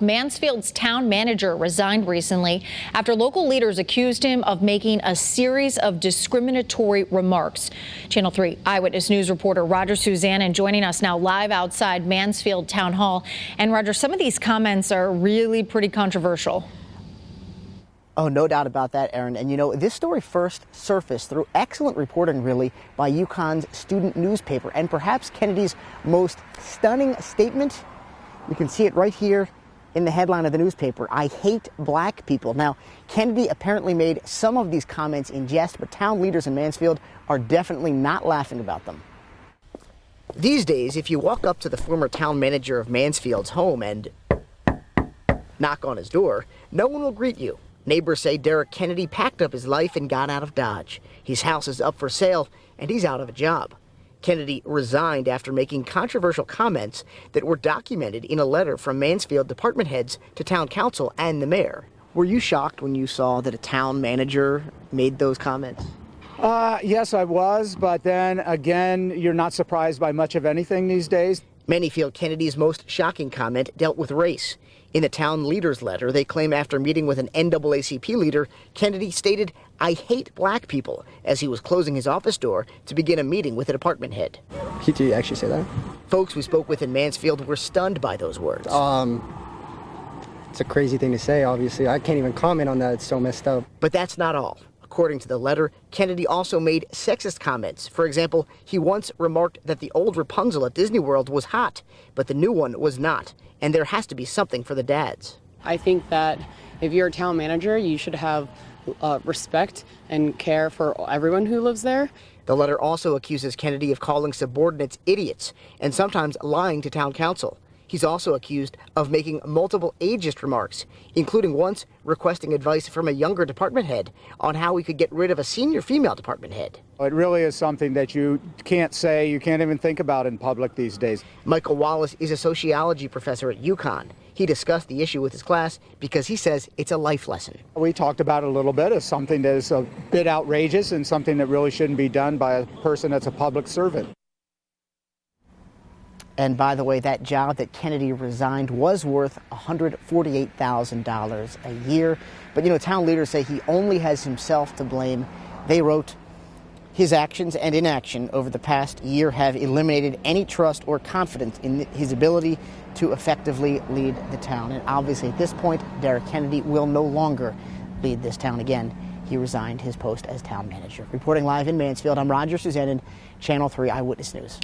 Mansfield's town manager resigned recently after local leaders accused him of making a series of discriminatory remarks. Channel 3 Eyewitness News reporter Roger Suzanne joining us now live outside Mansfield Town Hall. And Roger, some of these comments are really pretty controversial. Oh, no doubt about that, Erin. And you know, this story first surfaced through excellent reporting, really, by UConn's student newspaper. And perhaps Kennedy's most stunning statement, you can see it right here in the headline of the newspaper: "I hate black people." Now, Kennedy apparently made some of these comments in jest, but town leaders in Mansfield are definitely not laughing about them. These days, if you walk up to the former town manager of Mansfield's home and knock on his door, no one will greet you. Neighbors say Derek Kennedy packed up his life and got out of Dodge. His house is up for sale, and he's out of a job. Kennedy resigned after making controversial comments that were documented in a letter from Mansfield department heads to town council and the mayor. Were you shocked when you saw that a town manager made those comments? Yes, I was, but then again, you're not surprised by much of anything these days. Many feel Kennedy's most shocking comment dealt with race. In the town leaders' letter, they claim after meeting with an NAACP leader, Kennedy stated, "I hate black people," as he was closing his office door to begin a meeting with a department head. Did you actually say that? Folks we spoke with in Mansfield were stunned by those words. It's a crazy thing to say, obviously. I can't even comment on that. It's so messed up. But that's not all. According to the letter, Kennedy also made sexist comments. For example, he once remarked that the old Rapunzel at Disney World was hot, but the new one was not, and there has to be something for the dads. I think that if you're a town manager, you should have respect and care for everyone who lives there. The letter also accuses Kennedy of calling subordinates idiots and sometimes lying to town council. He's also accused of making multiple ageist remarks, including once requesting advice from a younger department head on how he could get rid of a senior female department head. It really is something that you can't say, you can't even think about in public these days. Michael Wallace is a sociology professor at UConn. He discussed the issue with his class because he says it's a life lesson. We talked about it a little bit as something that is a bit outrageous and something that really shouldn't be done by a person that's a public servant. And by the way, that job that Kennedy resigned was worth $148,000 a year. But, you know, town leaders say he only has himself to blame. They wrote, "His actions and inaction over the past year have eliminated any trust or confidence in his ability to effectively lead the town." And obviously at this point, Derek Kennedy will no longer lead this town again. He resigned his post as town manager. Reporting live in Mansfield, I'm Roger Suzanne, Channel 3 Eyewitness News.